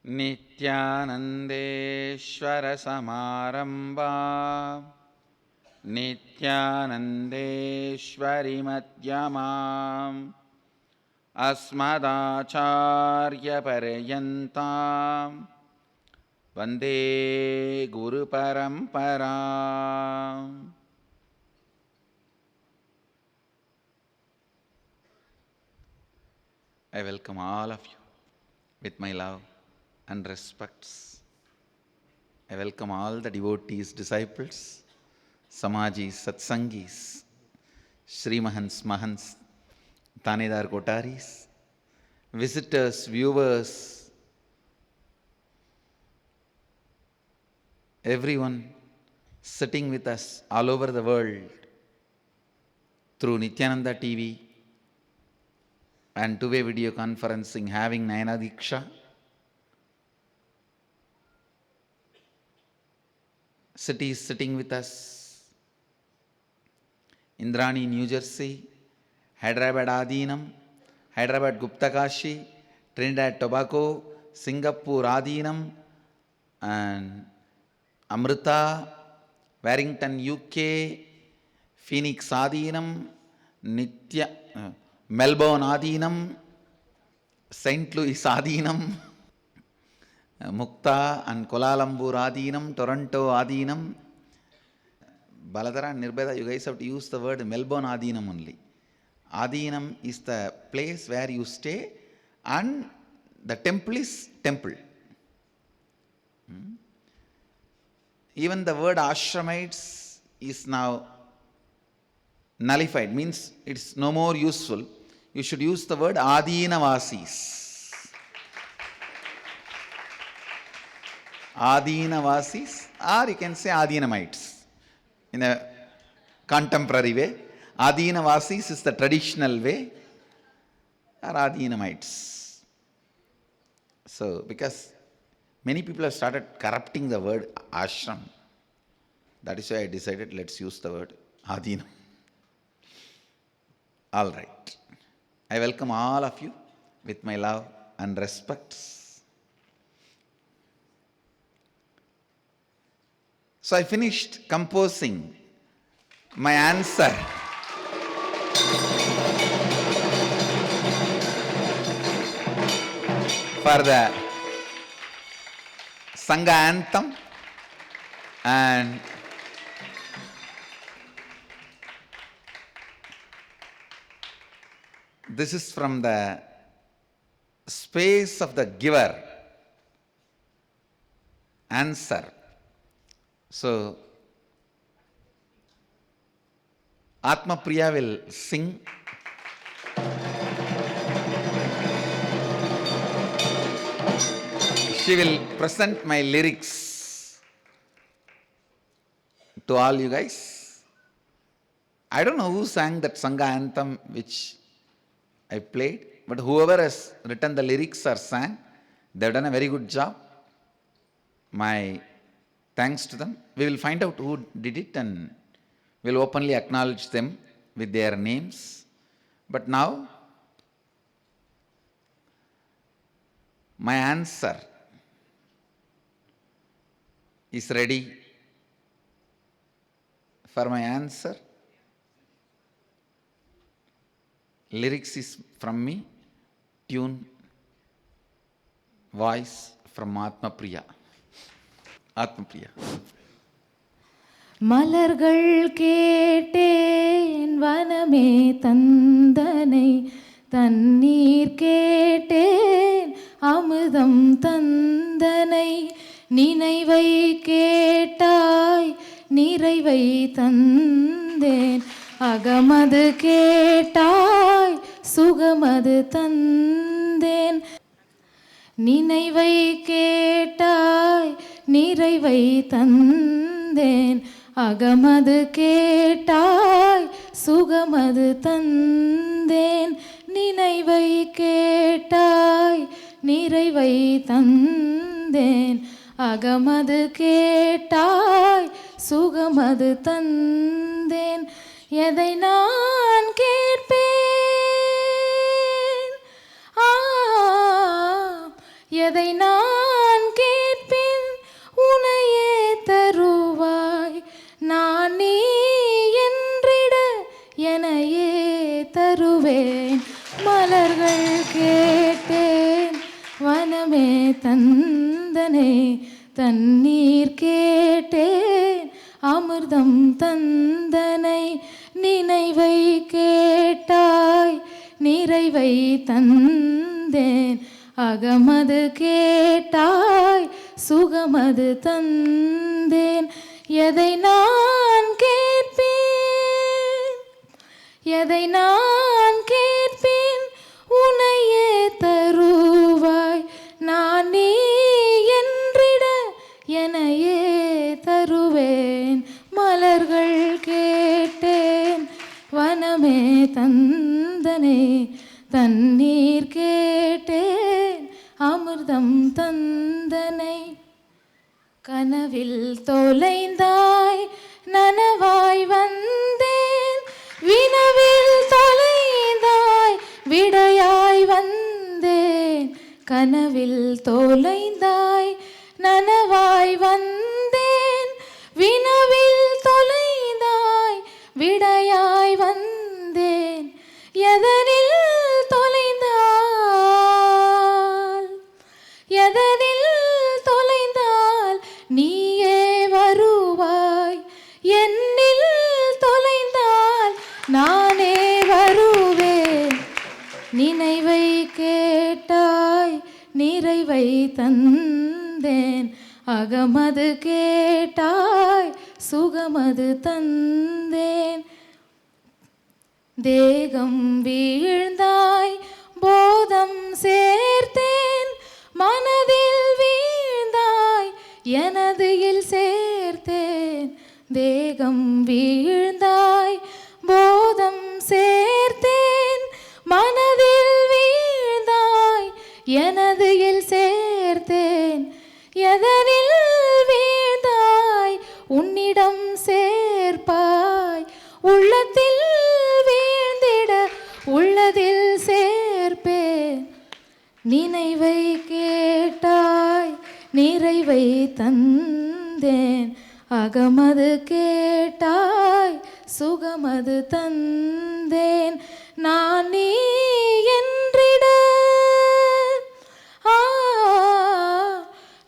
Nithyanandeshwara samarambha Nithyanandeshwari madhyamam Asmadacharya paryantam Vande Guru Paramparam. I welcome all of you with my love and respects. I welcome all the devotees, disciples, Samajis, Satsangis, Srimahans, Mahans, Tanedar Kotaris, visitors, viewers, everyone sitting with us all over the world through Nithyananda TV and two-way video conferencing, having Nayana Diksha, cities sitting with us, Indrani, New Jersey, Hyderabad Adinam, Hyderabad Guptakashi, Trinidad Tobago, Singapore Adinam, and Amrita, Warrington, UK, Phoenix Adinam, Melbourne Adinam, St. Louis Adinam, Mukta and Kuala Lumpur Adinam, Toronto Adinam. Baladara and Nirbeda, you guys have to use the word Melbourne Adinam only. Adinam is the place where you stay and the temple is temple. Even the word ashramites is now nullified, means it's no more useful. You should use the word Adinavasis. Adinavasis, or you can say Adinamites in a contemporary way. Adinavasis is the traditional way, or Adinamites. So, because many people have started corrupting the word ashram, that is why I decided let's use the word Adinam. All right. I welcome all of you with my love and respect. So I finished composing my answer for the Sangha anthem, and this is from the space of the giver answer. So, Atma Priya will sing. She will present my lyrics to all you guys. I don't know who sang that Sangha anthem which I played, but whoever has written the lyrics or sang, they've done a very good job. My thanks to them. We will find out who did it and we'll openly acknowledge them with their names. But now, my answer is ready. For my answer, lyrics is from me, tune, voice from Atma Priya. Atma Priya. மலர்கள் கேட்டேன் வனமே தந்தனை தண்ணீர் கேட்டேன் அமுதம் தந்தனை நினைவை கேட்டாய் நிறைவை தந்தேன் அகமது கேட்டாய் சுகமது தந்தேன் நினைவை கேட்டாய் நிறைவை தந்தேன் அகமது கேட்டாய் சுகமது தந்தேன் நினைவை கேட்டாய் நிறைவை தந்தேன் அகமது கேட்டாய் சுகமது தந்தேன் எதை நான் கேட்பேன் எதை நான் தருவேன். மலர்கள் கேட்டேன் வனமே தந்தனை, தண்ணீர் கேட்டேன் அமிர்தம் தந்தனை. நினைவை கேட்டாய் நிறைவை தந்தேன், அகமது கேட்டாய் சுகமது தந்தேன். எதை நான் கேட்பேன், எதை நான் கேட்பேன், உனையே தருவாய். நான் நீ என்றிட எனையே தருவேன். மலர்கள் கேட்டேன் வனமே தந்தனை, தண்ணீர் கேட்டேன் அமிர்தம் தந்தனை. கனவில் தொலைந்தாய் நனவாய் வந்தேன், வினவில் தொலைந்தாய் விடையாய் வந்தேன். கனவில் தொலைந்தாய் நனவாய் வந்தேன், வினவில் தொலைந்தாய் விடையாய் வந்தேன். எதனில் தொலைந்தால், எதனில் தொலைந்தால் நீயே வருவாய். என்னில் தொலைந்தால் நானே வருவேன். நினைவை கேட்டாய் நிறைவை தந்தேன், அகமது கேட்டாய் சுகமது தந்தேன். தேகம் வீழ்ந்தாய் போதம் சேர்த்தேன், மனதில் வீழ்ந்தாய் எனது இல் சேர்த்தேன். தேகம் வீழ்ந்தாய் போதம் சேர்த்தேன், மனதில் வீழ்ந்தாய் எனது இல் சேர்த்தேன். எதனில் வீழ்ந்தாய் உன்னிடம் சேர்ப்பாய், உள்ளத்தில் வீழ்ந்திட உள்ளதில் சேர்ப்பேன். நினைவை கேட்டாய் நிறைவை தந்தேன், அகமது கேட்டாய் சுகமது தந்தேன். நான் நீ என்றிட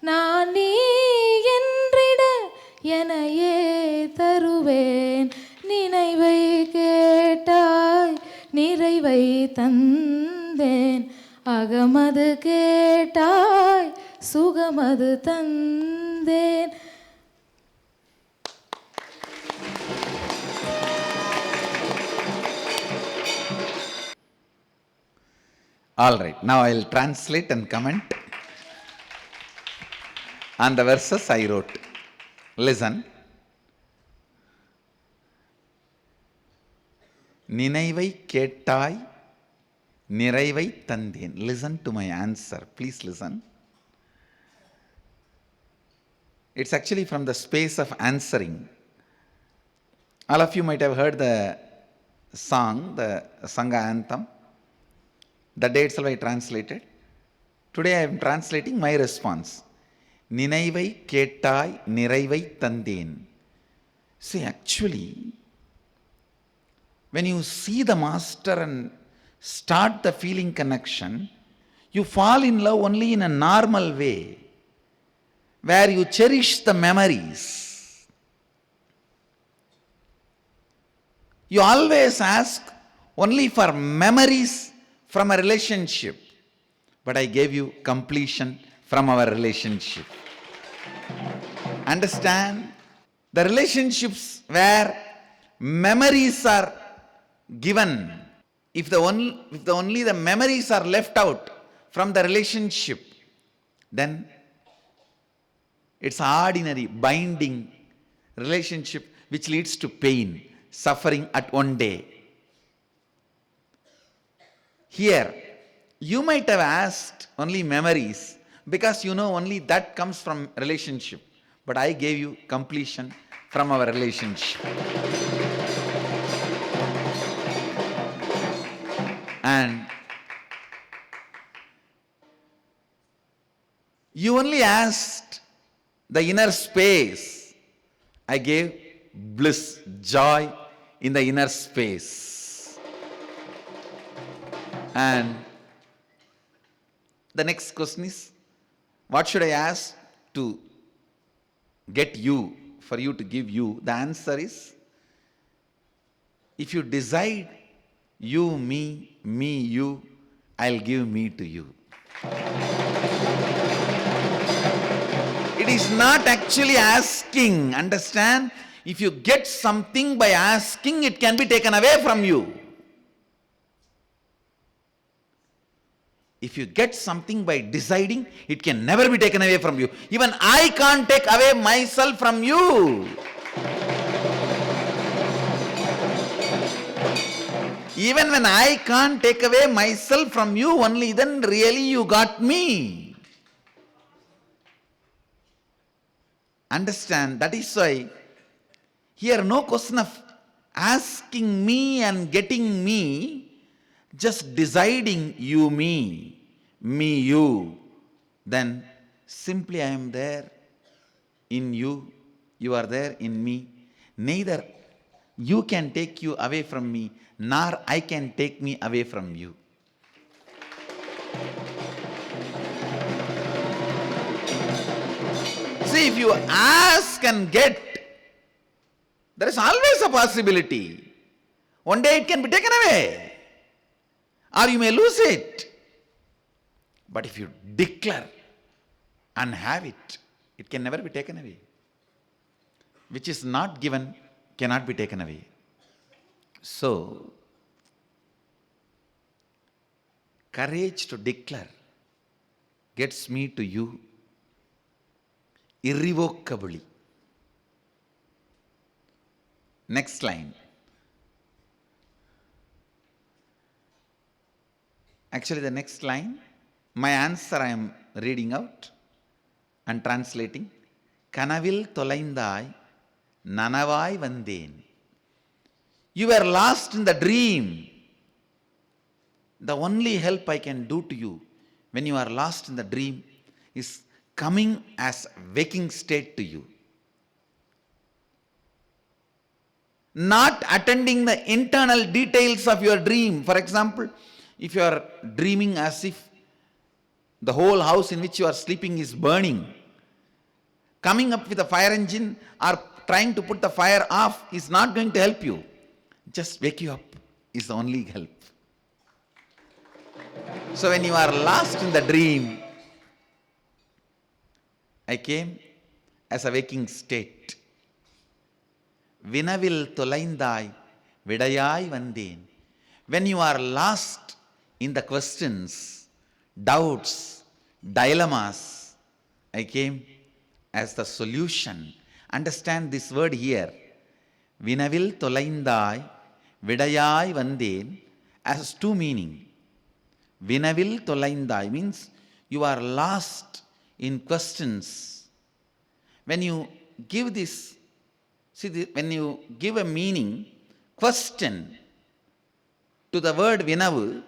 நான் நீ என்றிட எனையே தருவேன். நினைவை கேட்டாய் நிறைவை தந்தேன், அகமது கேட்டாய் சுகமது தந்தேன். All right, now I will translate and comment on the verses I wrote. Listen. நினைவை கேட்டாய் நிறைவை தந்தேன். Listen to my answer. Please listen. It's actually from the space of answering. All of you might have heard the song, the Sangha anthem. That day itself I translated. Today I am translating my response. நினைவை கேட்டாய் நிறைவை தந்தேன். See, actually, when you see the master and start the feeling connection, you fall in love only in a normal way, where you cherish the memories. You always ask only for memories from a relationship, but I gave you completion from our relationship. Understand? The relationships where memories are given, if only the memories are left out from the relationship, then it's ordinary binding relationship which leads to pain, suffering at one day. Here, you might have asked only memories because you know only that comes from relationship, but I gave you completion from our relationship. And you only asked the inner space. I gave bliss, joy in the inner space. And the next question is, what should I ask to get you, for you to give you? The answer is, if you decide you, me, me, you, I'll give me to you. It is not actually asking, understand? If you get something by asking, it can be taken away from you. If you get something by deciding, it can never be taken away from you. Even I can't take away myself from you. Even when I can't take away myself from you, only then really you got me. Understand? That is why here no question of asking me and getting me, just deciding you, me, me, you. Then simply I am there in you, you are there in me. Neither you can take you away from me, nor I can take me away from you. See, if you ask and get, there is always a possibility. One day it can be taken away, or you may lose it. But if you declare and have it, it can never be taken away. Which is not given cannot be taken away. So, courage to declare gets me to you irrevocably. Next line. Actually, the next line, my answer I am reading out and translating. Kanavil tolaindai nanavai vandeen. You were lost in the dream. The only help I can do to you when you are lost in the dream is coming as waking state to you. Not attending the internal details of your dream. For example, if you are dreaming as if the whole house in which you are sleeping is burning, coming up with a fire engine or trying to put the fire off is not going to help you. Just wake you up is the only help. So when you are lost in the dream, I came as a waking state. Vinavil tolaindai vidayai vandeen. When you are lost in the questions, doubts, dilemmas, I came as the solution. Understand this word here. Vinavil tolaindai vidayai vandeen has two meanings. Vinavil tolaindai means you are lost in questions. When you give this, when you give a meaning, question, to the word vinavu,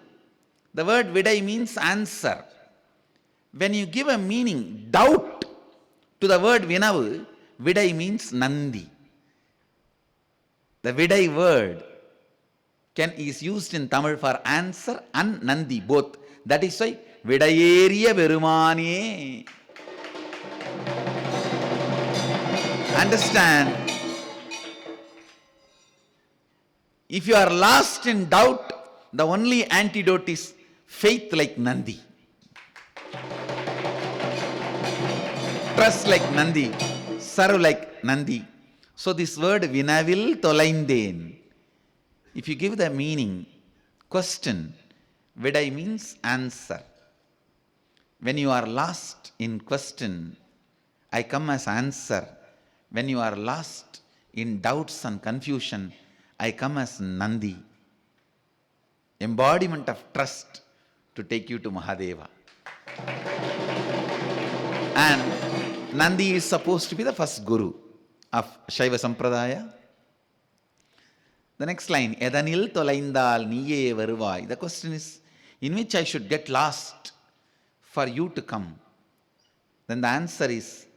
the word vidai means answer. When you give a meaning, doubt, to the word vinavu, vidai means nandi. The vidai word is used in Tamil for answer and nandi, both. That is why vidayeriya verumane. Understand? If you are lost in doubt, the only antidote is faith like Nandi. Trust like Nandi. Serve like Nandi. So this word vinavil tolainden, if you give the meaning, question, vidai means answer. When you are lost in question, I come as answer. When you are lost in doubts and confusion, I come as Nandi. Embodiment of trust to take you to Mahadeva. And Nandi is supposed to be the first guru of Shaiva Sampradaya. The next line, Edanil tolaindal niye varuvai. The question is, in which I should get lost for you to come? Then the answer is,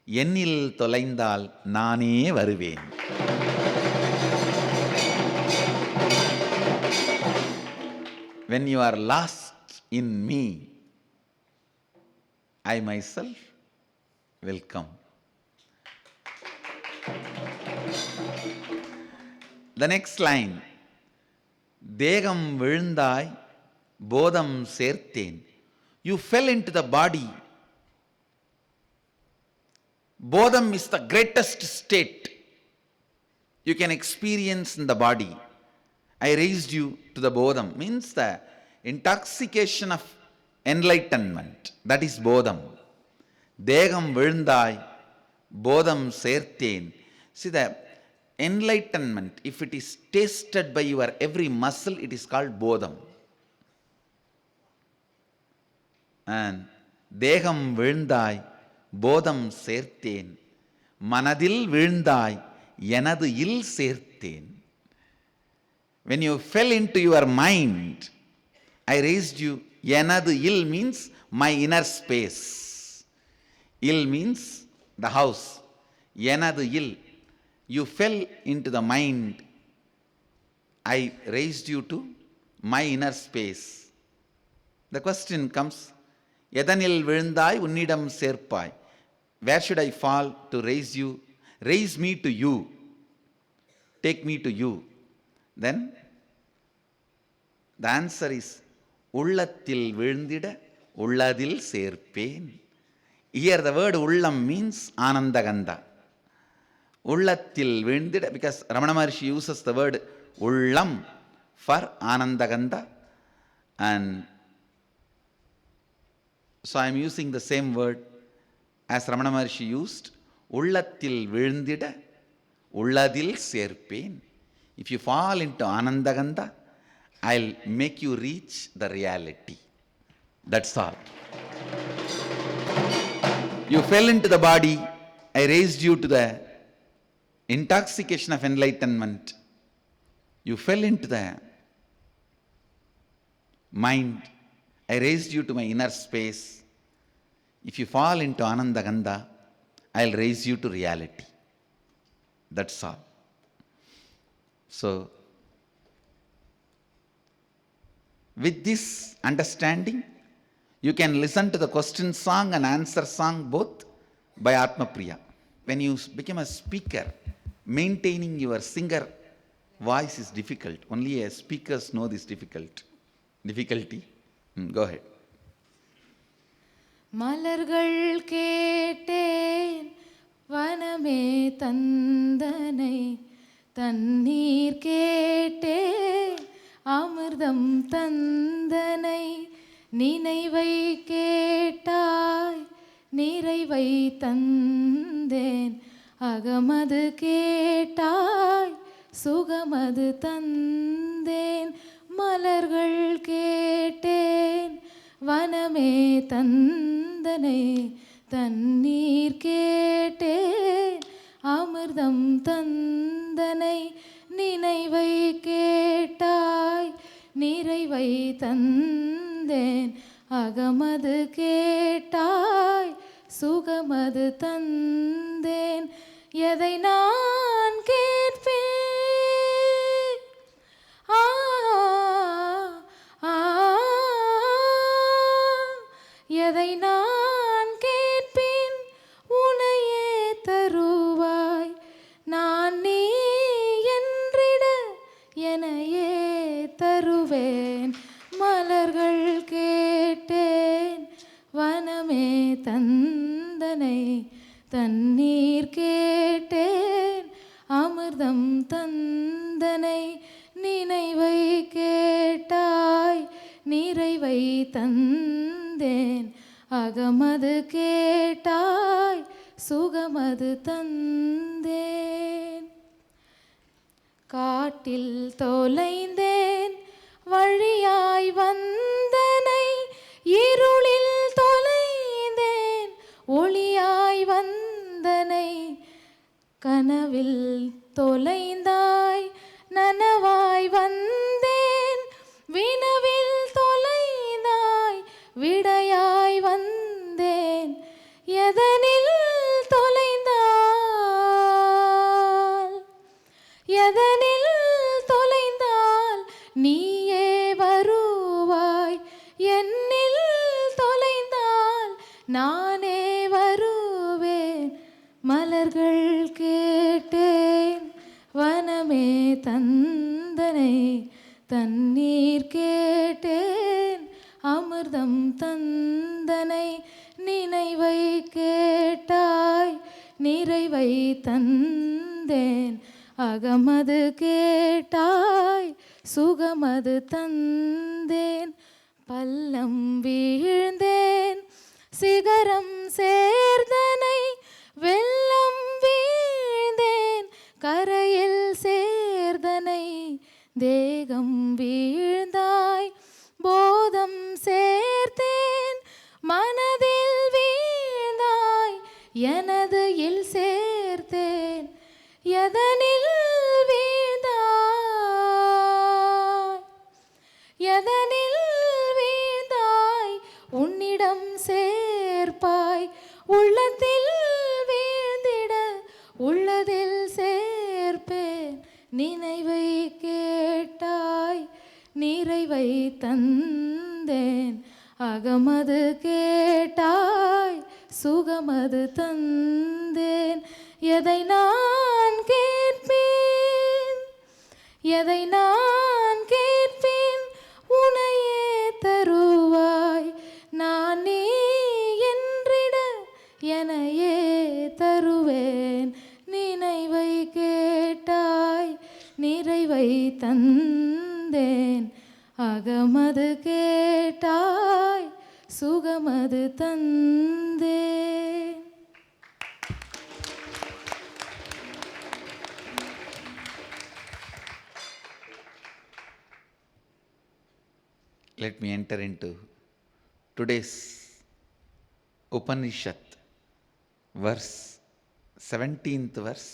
Ennil tolaindal nane varuven. when you are lost in me, I myself will come. The next line, தேகம் விழுந்தாய் போதம் சேர்த்தேன். You fell into the body. Bodham is the greatest state you can experience in the body. I raised you to the bodham, means the intoxication of enlightenment. That is bodham. Degam vilundai, bodham serthen. See, the enlightenment, if it is tasted by your every muscle, it is called bodham. And degam vilundai, bodham serthen. Manadil vilundai, எனது இல் சேர்த்தேன். When you fell into your mind, I raised you. எனது இல் means my inner space. Will means the house. எனது இல். You fell into the mind. I raised you to my inner space. The question comes, எதனில் விழுந்தாய் உன்னிடம் சேர்ப்பாய். Where should I fall to raise you? Raise me to you. Take me to you. Then the answer is உள்ளத்தில் விழுந்திட உள்ளதில் சேர்ப்பேன். Here the word ullam means anandagandha. உள்ளத்தில் விழுந்திட, because Ramana Maharshi uses the word ullam for anandagandha, and so I am using the same word as Ramana Maharshi used. உள்ளத்தில் விழுந்திட உள்ளதில் சேர்ப்பேன். If you fall into anandagandha, I'll make you reach the reality. That's all. You fell into the body, I raised you to the intoxication of enlightenment. You fell into the mind, I raised you to my inner space. If you fall into anandagandha, I'll raise you to reality. That's all. So, with this understanding, you can listen to the question song and answer song both by Atma Priya. When you become a speaker, maintaining your singer voice is difficult. Only speakers know this difficulty. Go ahead. மலர்கள் கேட்டேன் வனமே தந்தனை, தண்ணீர் கேட்டேன் அமிர்தம் தந்தனை, நினைவை கேட்டாய் நிறைவை தந்தேன், அகமது கேட்டாய் சுகமது தந்தேன். மலர்கள் கேட்டேன் வனமே தந்தனை, தண்ணீர் கேட்டேன் அமிர்தம் தந்தனை, நினைவை கேட்டாய் நிறைவை தந்தேன், அகமது கேட்டாய் சுகமது தந்தேன். எதை நான் கேட்பேன்? ஆ ஆ எதை நான் கேட்பேன் உனையே தருவாய், நான் நீ என்றிட எனையே தருவேன். மலர்கள் கேட்டேன் வனமே தந்தனை, தண்ணீர் கேட்டேன் அமிர்தம் தந்தனை, நினைவை கேட்டாய் நிறைவை தந்தேன், அகமது கேட்டாய் சுகமது தந்தேன். காட்டில் தொலைந்தேன் வழியாய் வந்தனை, இருளில் தொலைந்தேன் ஒளியாய் வந்தனை, கனவில் தொலைந்தாய் நனவாய் வந்தேன், வினவில் தொலைந்தாய் விடையாய் வந்தேன். எதனில் தொலைந்தால் எதனில் தொலைந்தால் நீயே என்னில் தொலைந்தால் நானே வருவேன். மலர்கள் கேட்டேன் வனமே தந்தனை, தண்ணீர் கேட்டேன் அமிர்தம் தந்தனை. நினைவை கேட்டாய் நிறைவை தந்தேன், அகமது கேட்டாய் சுகமது தந்தேன். பள்ளம் வீழ்ந்தேன் சிகரம் சேர்ந்தனை, வெள்ளம் வீழ்ந்தேன் கரையில் சேர்ந்தனை. தேகம் வீழ்ந்தாய் போதம் சேர்த்தேன், மனதில் வீழ்ந்தாய் எனது இல் சேர்த்தேன். எதனில் வீழ்ந்தாய் எதனில் வீழ்ந்தாய் உன்னிடம் சேர்ப்பாய். உள்ளத்தில் வீழ்ந்திட உள்ளதில் சேர்ப்பேன். நினைவை கேட்டாய் நிறைவை தந்தேன், அகமது கேட்டாய் சுகமது தந்தேன். எதை நான் கேட்பேன் எதை நான் கேட்பேன், உனையே தருவாய். நான் நீ என்றிட எனையே தருவேன். நினைவை கேட்டாய் நிறைவை தந்தேன், அகமது கேட்டாய் சுகமது தந்தேன். Let me enter into today's Upanishad, verse 17th verse.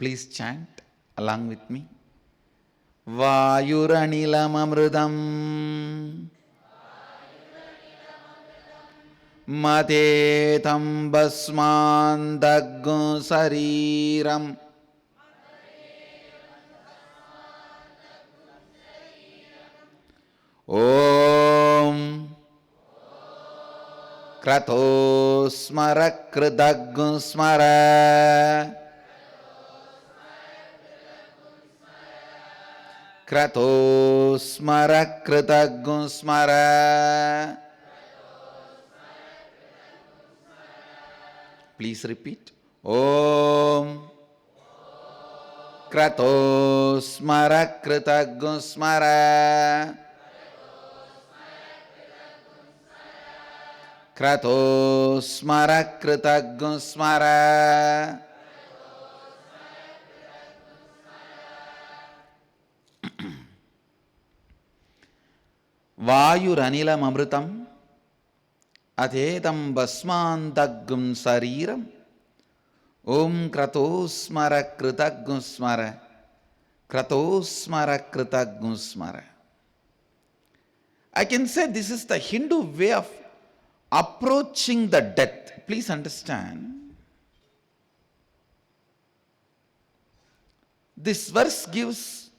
Please chant along with me. Vayuranilam amrudam matetam basmandaggu sariram Om Krato Smara kṛtaṁ Smara Krato Smara kṛtaṁ Smara Please repeat. Om Krato Smara kṛtaṁ Smara Krato Smara kṛtaṁ Smara Vayuranilam amrutam adedam basmandagum sariram Om Krato Smara kṛtaṁ Smara Krato Smara kṛtaṁ Smara. I can say this is the Hindu way of approaching the death. Please understand. This verse gives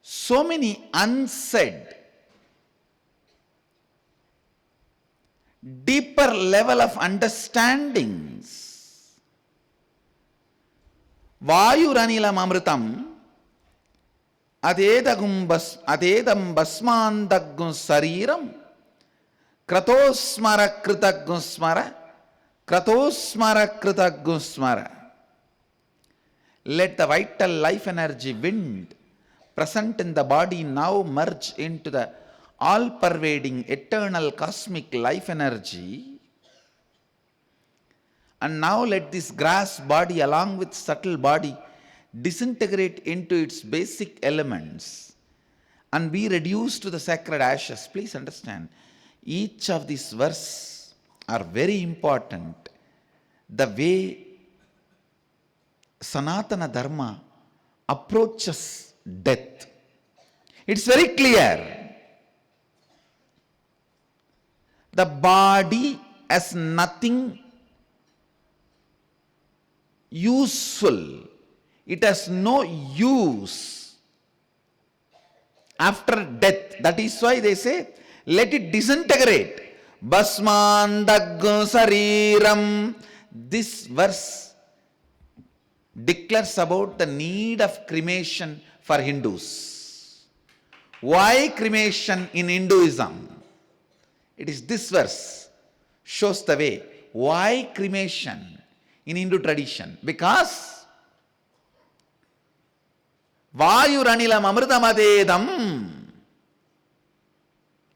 so many unsaid, deeper level of understandings. Vayuranilam amrutam adedam basmandagum sariram Krato Smara kṛtaṁ Smara Krato Smara kṛtaṁ Smara. Let the vital life energy wind present in the body now merge into the all-pervading eternal cosmic life energy. And now let this grass body along with subtle body disintegrate into its basic elements and be reduced to the sacred ashes. Please understand. Each of these verses are very important. The way Sanatana Dharma approaches death. It's very clear. The body has nothing useful. It has no use. after death. That is why they say, let it disintegrate. Bhasmandaggo sariram. This verse declares about the need of cremation for Hindus. Why cremation in Hinduism? It is this verse shows the way. Why cremation in Hindu tradition? Because Vayuranilam amritamadedam.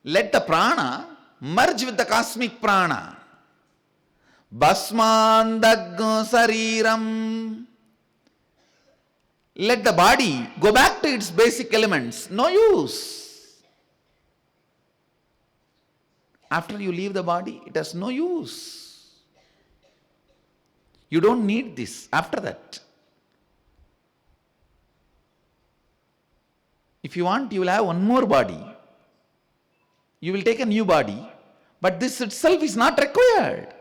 Let the prana merge with the cosmic prana. Bhasmandaggo sariram. Let the body go back to its basic elements. No use. After you leave the body, it has no use. You don't need this after that. If you want, you will have one more body. You will take a new body, but this itself is not required.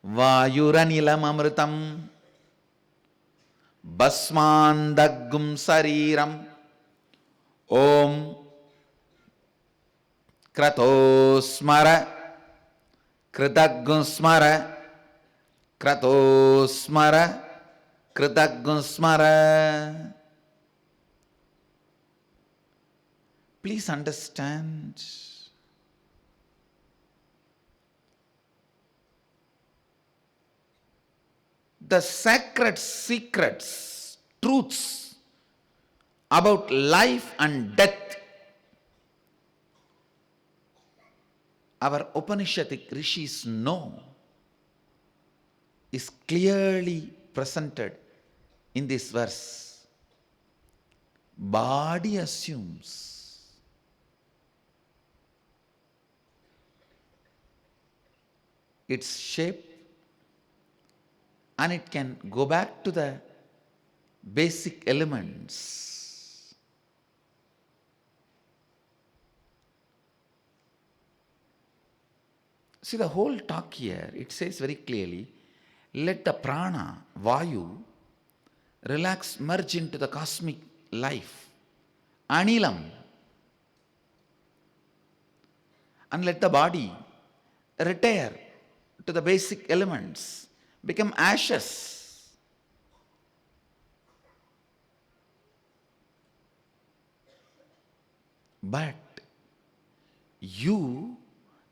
Vayuranilam amritam bhasmandaggum sariram om Krato Smara kṛtaṁ Smara Krato Smara kṛtaṁ Smara. Please understand. The sacred secrets, truths about life and death, our Upanishadic Rishis know, is clearly presented in this verse. Body assumes its shape and it can go back to the basic elements. See the whole talk here, it says very clearly, let the prana, vayu, relax, merge into the cosmic life, anilam, and let the body retire to the basic elements, become ashes. But you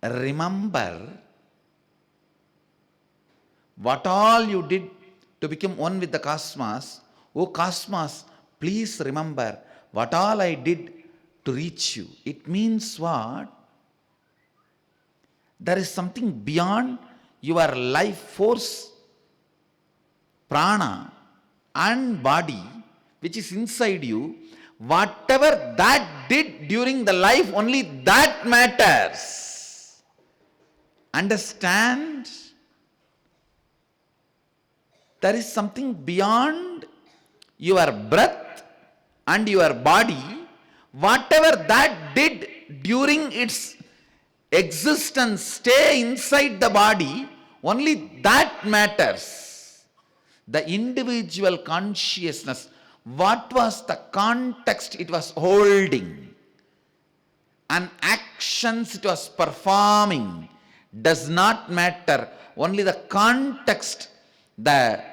remember what all you did to become one with the cosmos. Oh cosmos, please remember what all I did to reach you. It means what? There is something beyond your life force, prana and body, which is inside you. Whatever that did during the life, only that matters. Understand? There is something beyond your breath and your body. Whatever that did during its existence, stay inside the body, only that matters. The individual consciousness, what was the context it was holding, and actions it was performing, does not matter. Only the context the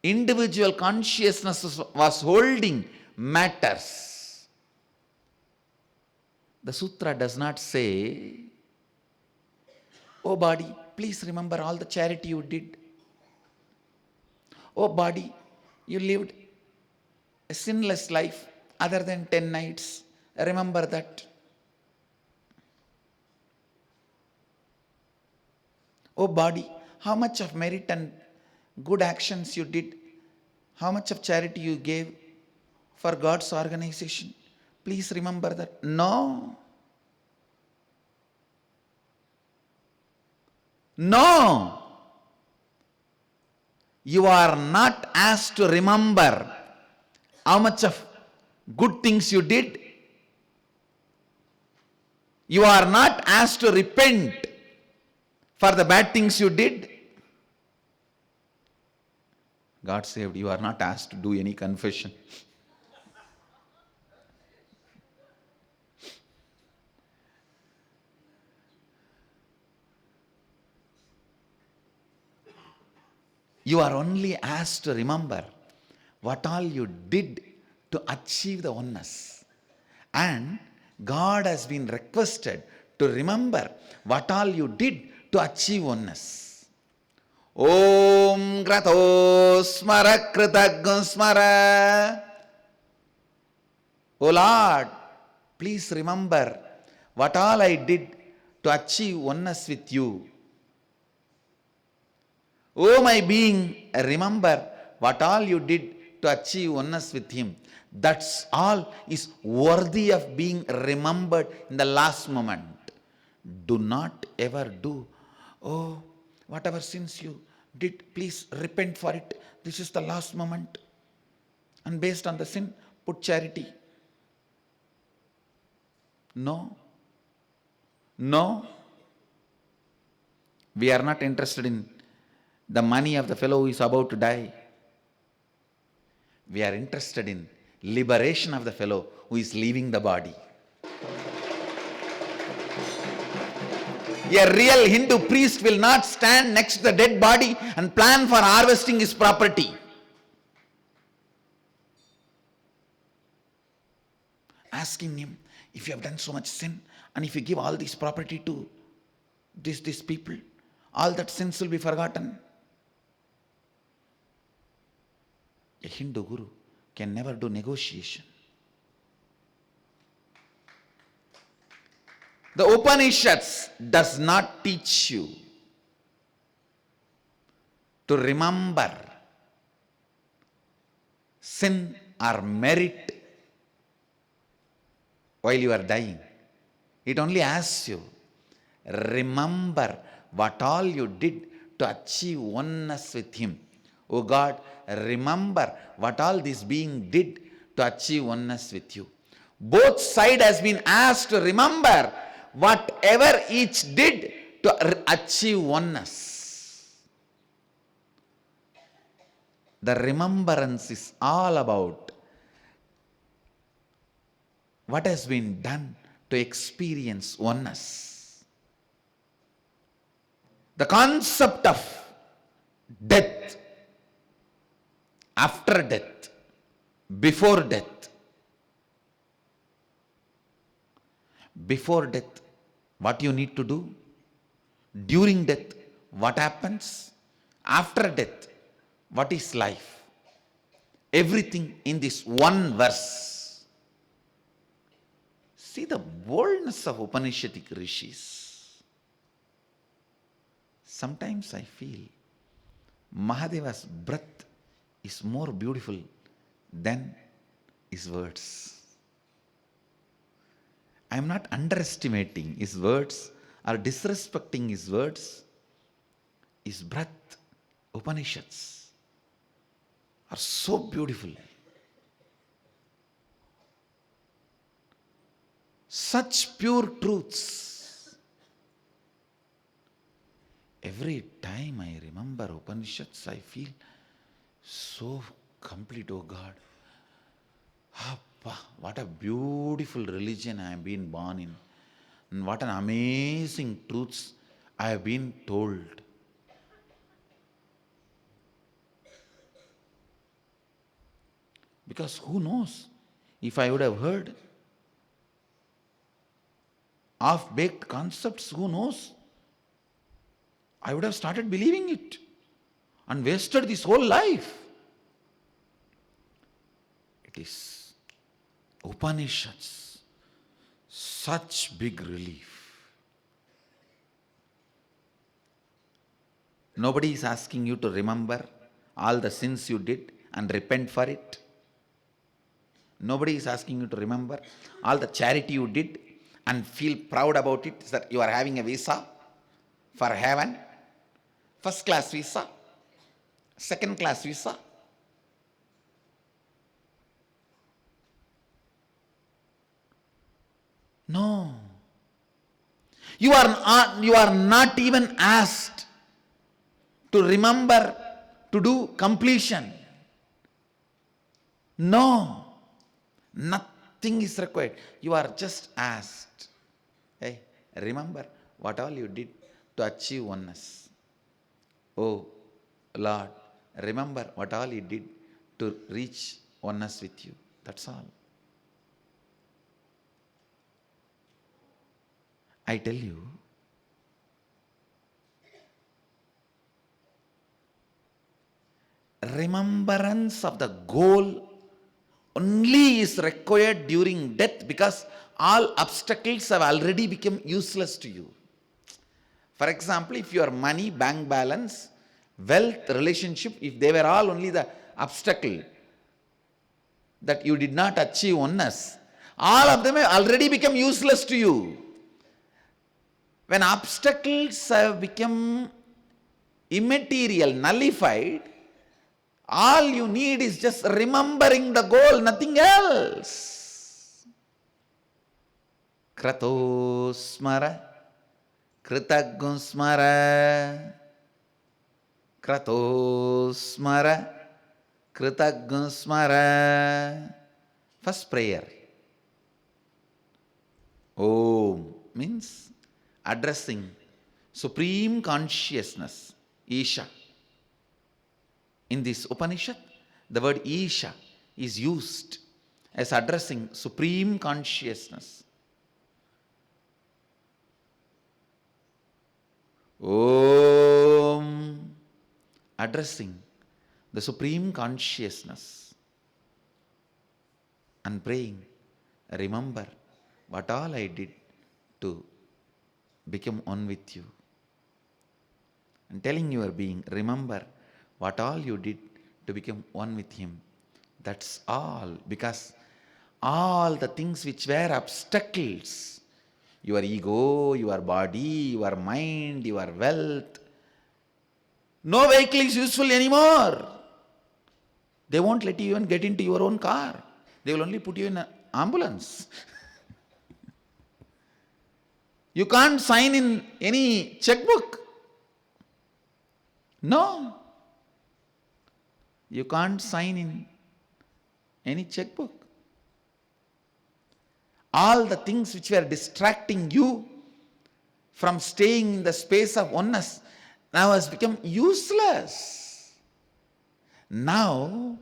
individual consciousness was holding matters. The sutra does not say, oh body, please remember all the charity you did. Oh body, you lived a sinless life other than 10 nights. Remember that. Oh body, how much of merit and good actions you did, how much of charity you gave for God's organization. Please remember that. No. No. You are not asked to remember how much of good things you did. You are not asked to repent for the bad things you did. God saved, you are not asked to do any confession. You are only asked to remember what all you did to achieve the oneness. And God has been requested to remember what all you did to achieve oneness. Om Krato Smara kṛtaṁ Smara. O Lord, please remember what all I did to achieve oneness with you. O my being, remember what all you did to achieve oneness with him. That's all is worthy of being remembered in the last moment. Do not ever do, oh, whatever sins you did, please repent for it. This is the last moment. And based on the sin, put charity. No. No. We are not interested in the money of the fellow who is about to die. We are interested in liberation of the fellow who is leaving the body. A real Hindu priest will not stand next to the dead body and plan for harvesting his property. Asking him, if you have done so much sin, and if you give all this property to these people, all that sins will be forgotten. A Hindu guru can never do negotiation. The Upanishads does not teach you to remember sin or merit while you are dying. It only asks you, remember what all you did to achieve oneness with him. Oh God, remember what all this being did to achieve oneness with you. Both sides has been asked to remember whatever each did to achieve oneness. The remembrance is all about what has been done to experience oneness. The concept of death, after death, before death. Before death, what you need to do? During death, what happens? After death, what is life? Everything in this one verse. See the boldness of Upanishadic Rishis. Sometimes I feel Mahadeva's breath is more beautiful than his words. I am not underestimating his words or disrespecting his words. His breath, Upanishads, are so beautiful. Such pure truths. Every time I remember Upanishads, I feel so complete, oh God. What a beautiful religion I have been born in. And what an amazing truths I have been told. Because who knows, if I would have heard half-baked concepts, who knows, I would have started believing it and wasted this whole life. It is Upanishads, such big relief. Nobody is asking you to remember all the sins you did and repent for it. Nobody is asking you to remember all the charity you did and feel proud about it, that you are having a visa for heaven, first class visa, second class visa. No. You are not even asked to remember, to do completion. No. Nothing is required. You are just asked, hey, remember what all you did to achieve oneness. Oh Lord, remember what all he did to reach oneness with you. That's all. I tell you, remembrance of the goal only is required during death, because all obstacles have already become useless to you. For example, if your money, bank balance, wealth, relationship, if they were all only the obstacle that you did not achieve oneness, all of them have already become useless to you. When obstacles have become immaterial, nullified, all you need is just remembering the goal, nothing else. Krato Smara, kṛtaṁ Smara. Krato Smara, kṛtaṁ Smara. First prayer. Om means addressing Supreme Consciousness, Isha. In this Upanishad, the word Isha is used as addressing Supreme Consciousness. Om, addressing the Supreme Consciousness and praying, remember what all I did to become one with you. And telling your being, remember what all you did to become one with him. That's all. Because all the things which were obstacles, your ego, your body, your mind, your wealth, no vehicle is useful anymore. They won't let you even get into your own car. They will only put you in an ambulance. You can't sign in any checkbook. No. You can't sign in any checkbook. All the things which were distracting you from staying in the space of oneness now has become useless. Now,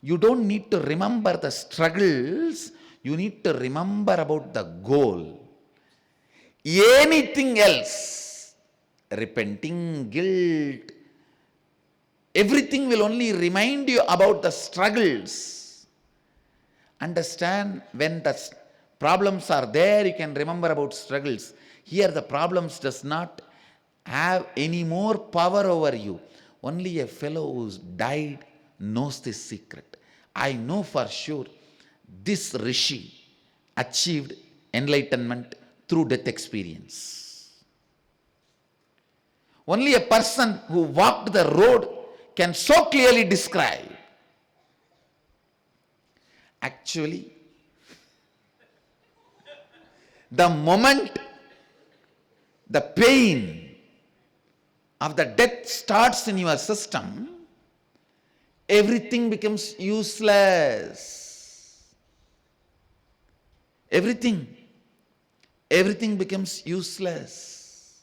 you don't need to remember the struggles, you need to remember about the goal. Anything else, repenting, guilt, everything will only remind you about the struggles. Understand, when the problems are there, you can remember about struggles. Here the problems does not have any more power over you. Only a fellow who's died knows this secret. I know for sure this Rishi achieved enlightenment through death experience. Only a person who walked the road can so clearly describe. Actually, the moment the pain of the death starts in your system, everything becomes useless. Everything becomes useless.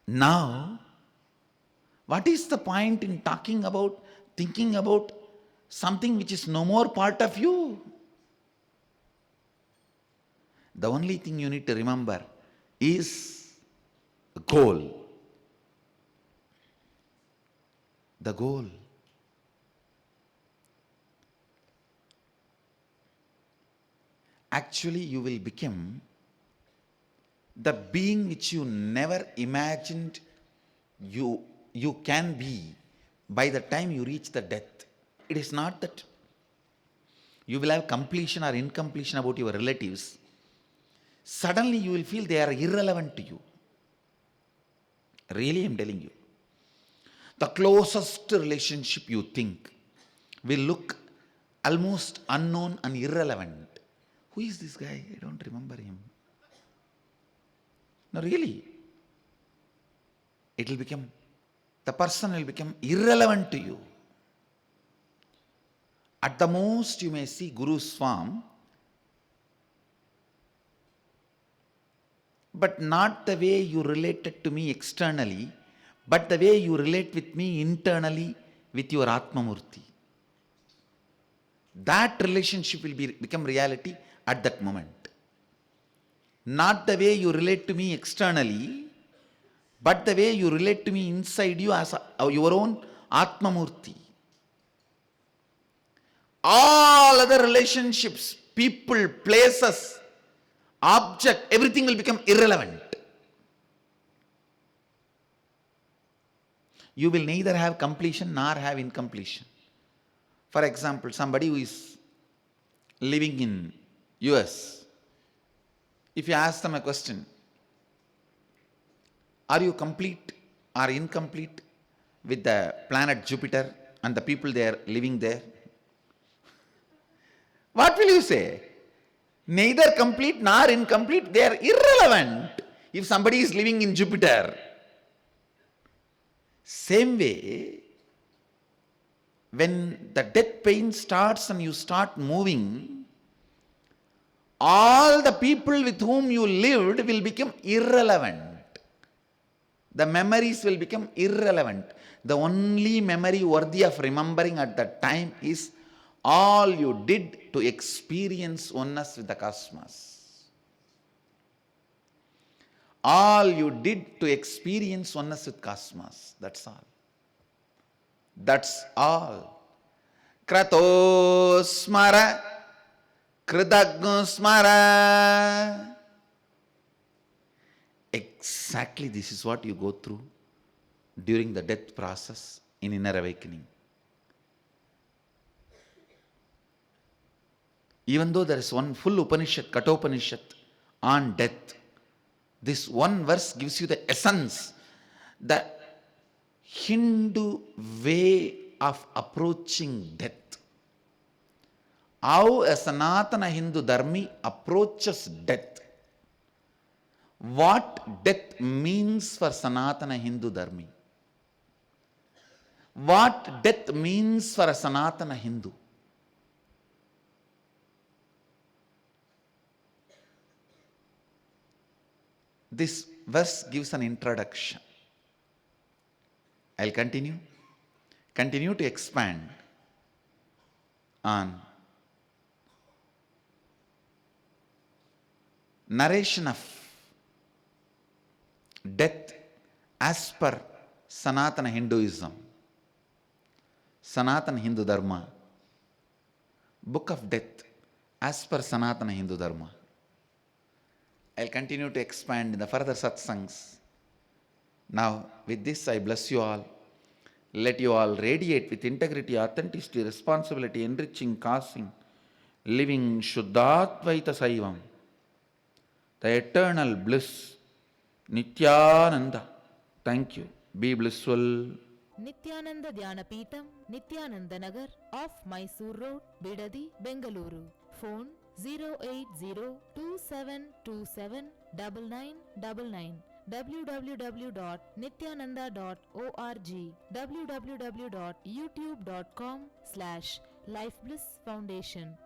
Now, what is the point in talking about, thinking about something which is no more part of you? The only thing you need to remember is the goal. The goal. Actually, you will become the being which you never imagined you can be by the time you reach the death. It is not that you will have completion or incompletion about your relatives. Suddenly you will feel they are irrelevant to you. Really, I am telling you. The closest relationship you think will look almost unknown and irrelevant. Who is this guy? I don't remember him. No, really. The person will become irrelevant to you. At the most, you may see Guru's form, but not the way you related to me externally, but the way you relate with me internally with your Atmamurti. That relationship will become reality at that moment. Not the way you relate to me externally, but the way you relate to me inside you as your own Atmamurti. All other relationships, people, places, object, everything will become irrelevant. You will neither have completion nor have incompletion. For example, somebody who is living in US, if you ask them a question, are you complete or incomplete with the planet Jupiter and the people there living there? What will you say? Neither complete nor incomplete, they are irrelevant if somebody is living in Jupiter. Same way, when the death pain starts and you start moving, all the people with whom you lived will become irrelevant. The memories will become irrelevant. The only memory worthy of remembering at that time is all you did to experience oneness with the cosmos. All you did to experience oneness with cosmos. That's all. That's all. Krato Smara, kṛtaṁ Smara. Exactly this is what you go through during the death process in inner awakening. Even though there is one full Upanishad, Kathopanishad, on death, this one verse gives you the essence, the Hindu way of approaching death. How a Sanatana Hindu Dharmi approaches death. What death means for Sanatana Hindu Dharmi. What death means for a Sanatana Hindu. This verse gives an introduction. I'll continue to expand on narration of death as per Sanatana Hinduism, Sanatana Hindu Dharma, book of death as per Sanatana Hindu Dharma. I'll continue to expand in the further satsangs. Now, with this, I bless you all. Let you all radiate with integrity, authenticity, responsibility, enriching, causing, living Shuddhadvaita Saivam, the eternal bliss, Nithyananda. Thank you. Be blissful. Nithyananda Dhyana Peetham, Nithyananda Nagar, off Mysore Road, Bidadi, Bengaluru. Phone 08027279999. www.nithyananda.org. www.youtube.com/Life Bliss Foundation.